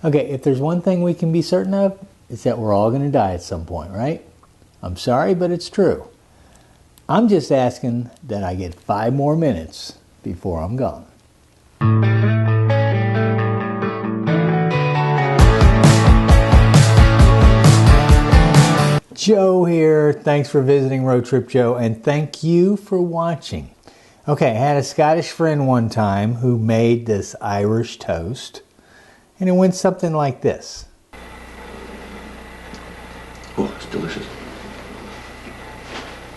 Okay, if there's one thing we can be certain of, it's that we're all going to die at some point, right? I'm sorry, but it's true. I'm just asking that I get 5 more minutes before I'm gone. Joe here. Thanks for visiting Road Trip Joe, and thank you for watching. Okay, I had a Scottish friend one time who made this Irish toast, and it went something like this. Oh, it's delicious.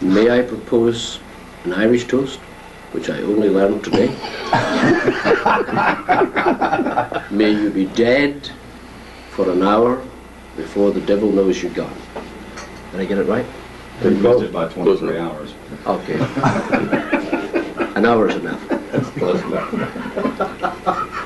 May I propose an Irish toast, which I only learned today? May you be dead for an hour before the devil knows you're gone. Did I get it right? You missed it by 23 hours. Okay. An hour is enough. That's close enough.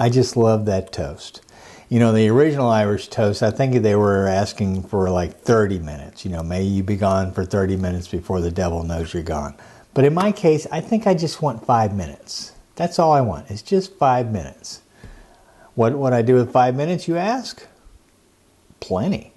I just love that toast. You know, the original Irish toast, I think they were asking for like 30 minutes. You know, may you be gone for 30 minutes before the devil knows you're gone. But in my case, I think I just want 5 minutes. That's all I want. It's just 5 minutes. What would I do with 5 minutes, you ask? Plenty.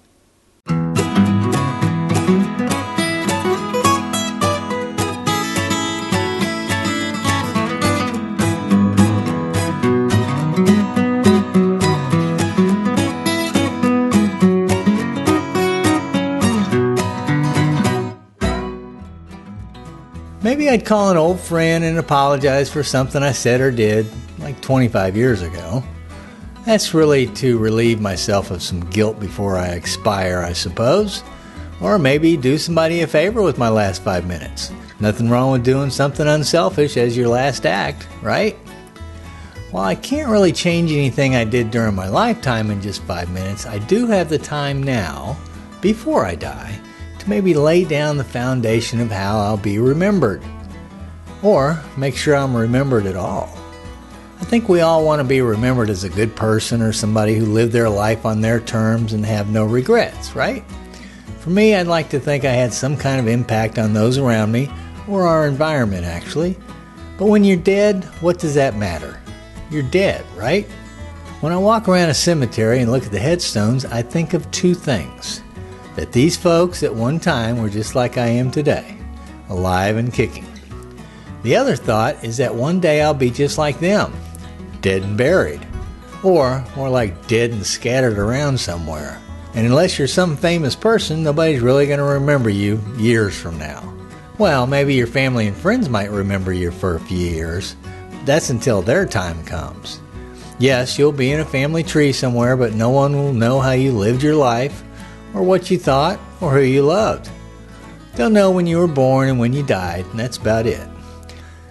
Maybe I'd call an old friend and apologize for something I said or did like 25 years ago. That's really to relieve myself of some guilt before I expire, I suppose. Or maybe do somebody a favor with my last 5 minutes. Nothing wrong with doing something unselfish as your last act, right? While I can't really change anything I did during my lifetime in just 5 minutes, I do have the time now, before I die, to maybe lay down the foundation of how I'll be remembered. Or make sure I'm remembered at all. I think we all want to be remembered as a good person or somebody who lived their life on their terms and have no regrets, right? For me, I'd like to think I had some kind of impact on those around me, or our environment actually. But when you're dead, what does that matter? You're dead, right? When I walk around a cemetery and look at the headstones, I think of 2 things. That these folks at one time were just like I am today, alive and kicking. The other thought is that one day I'll be just like them, dead and buried, or more like dead and scattered around somewhere. And unless you're some famous person, nobody's really going to remember you years from now. Well, maybe your family and friends might remember you for a few years. That's until their time comes. Yes, you'll be in a family tree somewhere, but no one will know how you lived your life, or what you thought, or who you loved. They'll know when you were born and when you died, and that's about it.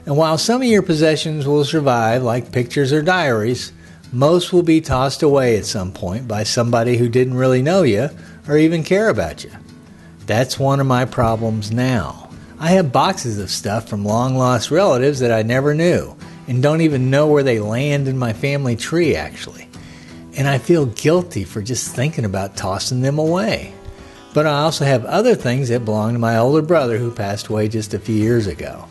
And while some of your possessions will survive, like pictures or diaries, most will be tossed away at some point by somebody who didn't really know you or even care about you. That's one of my problems now. I have boxes of stuff from long-lost relatives that I never knew, and don't even know where they land in my family tree, actually. And I feel guilty for just thinking about tossing them away. But I also have other things that belong to my older brother who passed away just a few years ago.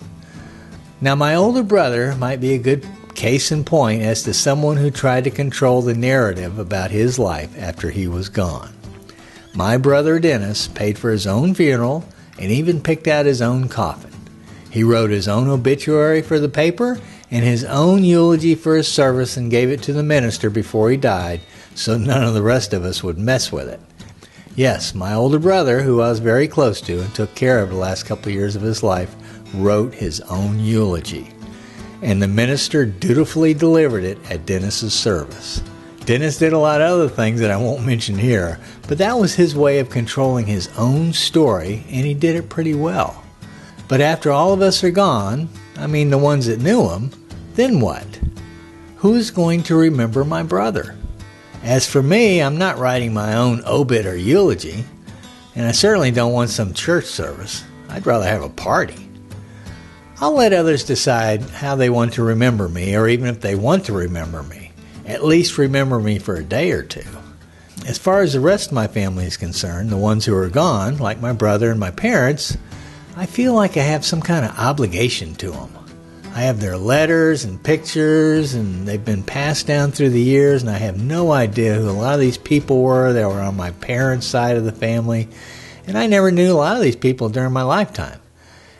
Now, my older brother might be a good case in point as to someone who tried to control the narrative about his life after he was gone. My brother Dennis paid for his own funeral and even picked out his own coffin. He wrote his own obituary for the paper and his own eulogy for his service and gave it to the minister before he died so none of the rest of us would mess with it. Yes, my older brother, who I was very close to and took care of the last couple of years of his life, wrote his own eulogy. And the minister dutifully delivered it at Dennis's service. Dennis did a lot of other things that I won't mention here, but that was his way of controlling his own story, and he did it pretty well. But after all of us are gone, I mean the ones that knew him, then what? Who's going to remember my brother? As for me, I'm not writing my own obit or eulogy, and I certainly don't want some church service. I'd rather have a party. I'll let others decide how they want to remember me, or even if they want to remember me. At least remember me for a day or two. As far as the rest of my family is concerned, the ones who are gone, like my brother and my parents, I feel like I have some kind of obligation to them. I have their letters and pictures, and they've been passed down through the years, and I have no idea who a lot of these people were that were on my parents' side of the family, and I never knew a lot of these people during my lifetime.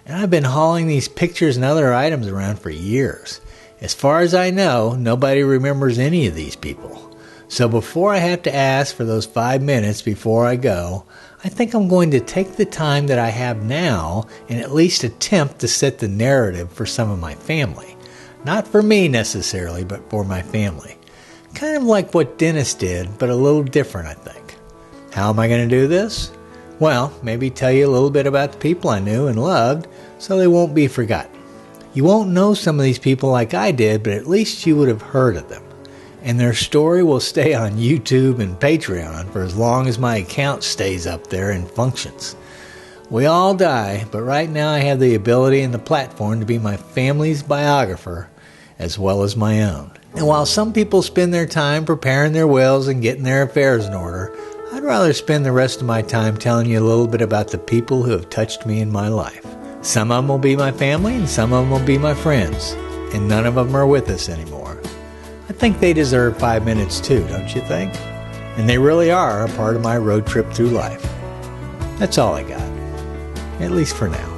And I've been hauling these pictures and other items around for years. As far as I know, nobody remembers any of these people. So before I have to ask for those 5 minutes before I go, I think I'm going to take the time that I have now and at least attempt to set the narrative for some of my family. Not for me necessarily, but for my family. Kind of like what Dennis did, but a little different, I think. How am I going to do this? Well, maybe tell you a little bit about the people I knew and loved so they won't be forgotten. You won't know some of these people like I did, but at least you would have heard of them. And their story will stay on YouTube and Patreon for as long as my account stays up there and functions. We all die, but right now I have the ability and the platform to be my family's biographer as well as my own. And while some people spend their time preparing their wills and getting their affairs in order, I'd rather spend the rest of my time telling you a little bit about the people who have touched me in my life. Some of them will be my family and some of them will be my friends, and none of them are with us anymore. I think they deserve 5 minutes too, don't you think? And they really are a part of my road trip through life. That's all I got, at least for now.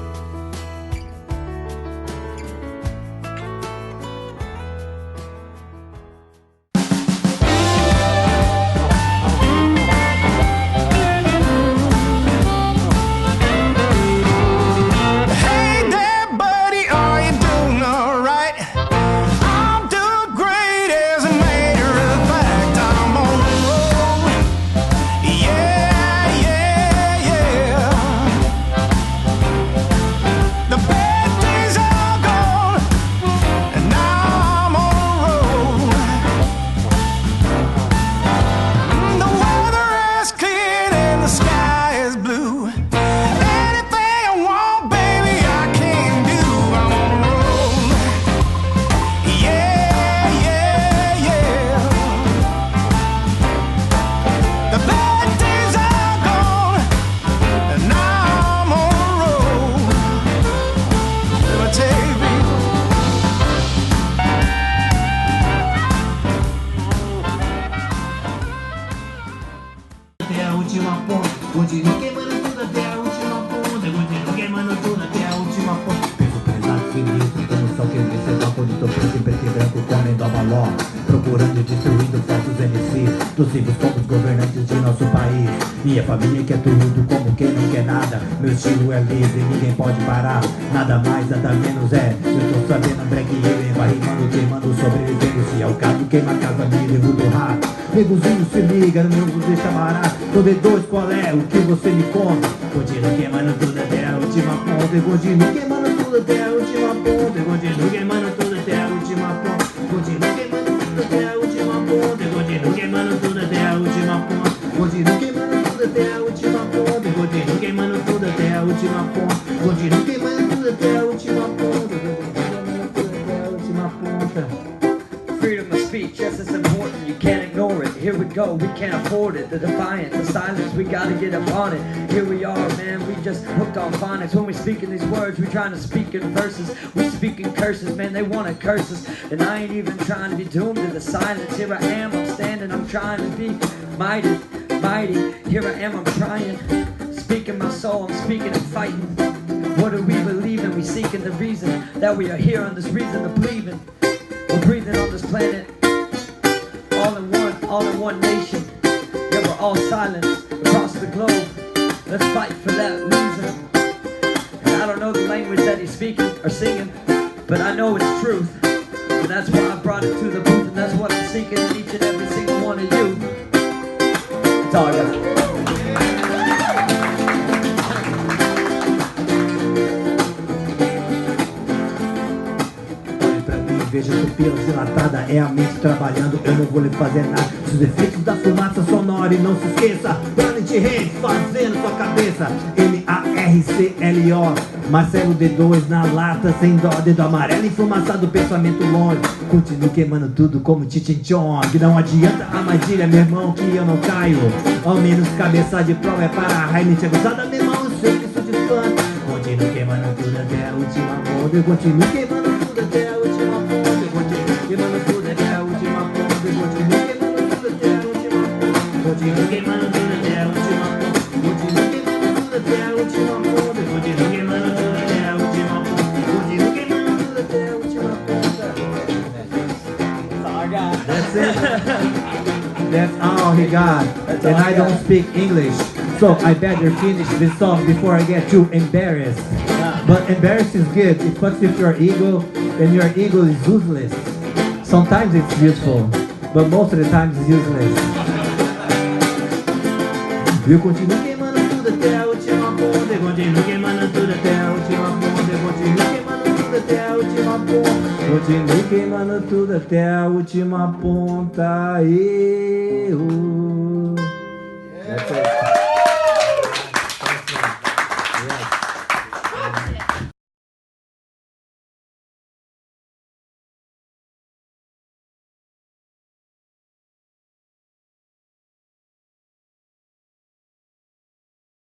Continua queimando tudo até a última ponta. Continua queimando tudo até a última ponta. Peso pesado, sinistro, como o sol que vê seu vapor de preto e preto e branco comendo a maló. Procurando e destruindo falsos MCs, nocivos como os governantes de nosso país. Minha família quer tudo como quem não quer nada. Meu estilo é livre, ninguém pode parar. Nada mais, nada menos é. Eu tô sabendo Black Alien, vai rimando, queimando, sobrevivendo. Se é o caso, queima a casa, me livro do rato. Negozinho se liga, no meu deixa barato. No D2 qual é o que você me conta? Continuo queimando tudo até a última ponta. Eu continuo queimando tudo até a última ponta. Eu continuo queimando tudo até a última ponta. Continuo queimando tudo até a última ponta. Eu continuo queimando tudo até a última ponta. Continuo queimando tudo até a última ponta. Eu continuo queimando tudo até a última ponta. Continuo queimando tudo até a última ponta. Eu continuo queimando tudo até a última ponta. Freedom of speech, yes, it's important, you can't ignore it. Here we go, we can't afford it. The defiance, the silence, we gotta get up on it. Here we are, man, we just hooked on phonics. When we speak in these words, we trying to speak in verses. We speak in curses, man, they wanna curse us. And I ain't even trying to be doomed to the silence. Here I am, I'm standing, I'm trying to be mighty, mighty. Here I am, I'm trying, speaking my soul, I'm speaking and fighting. What do we believe in? We seeking the reason that we are here on this reason of believing. We're breathing on this planet, all in one nation. Yeah, we're all silent across the globe. Let's fight for that reason. And I don't know the language that he's speaking or singing, but I know it's truth. And that's why I brought it to the booth, and that's what I'm seeking in each and every single one of you. That's all I got. Veja a pupila dilatada, é a mente trabalhando, eu não vou lhe fazer nada. Os efeitos da fumaça sonora e não se esqueça, Planet Rei fazendo sua cabeça. M-A-R-C-L-O, Marcelo D2 na lata, sem dó, dedo amarelo, enfumaçado, pensamento longe. Continuo queimando tudo como Cheech Chong. Não adianta a armadilha, meu irmão, que eu não caio. Ao menos cabeça de prova é para a Rainite abusada, meu irmão, eu sei que isso distante. Continuo queimando tudo até a última moda, eu continuo queimando tudo até a Continuo queimando tudo até a última ponta. Continuo queimando tudo até a última ponta. Continuo queimando tudo até a última ponta. Continuo queimando tudo até a última ponta. That's it. That's all he got. And I don't speak English, so I better finish this song before I get too embarrassed. But embarrassed is good. It fucks with your ego, and your ego is useless. Sometimes it's useful, but most of the time it's useless. Eu continuo queimando tudo até a última ponta. Eu continuo queimando tudo até a última ponta. Eu continuo queimando tudo até a última ponta. Continuo queimando tudo até a última ponta. Eu. That's it.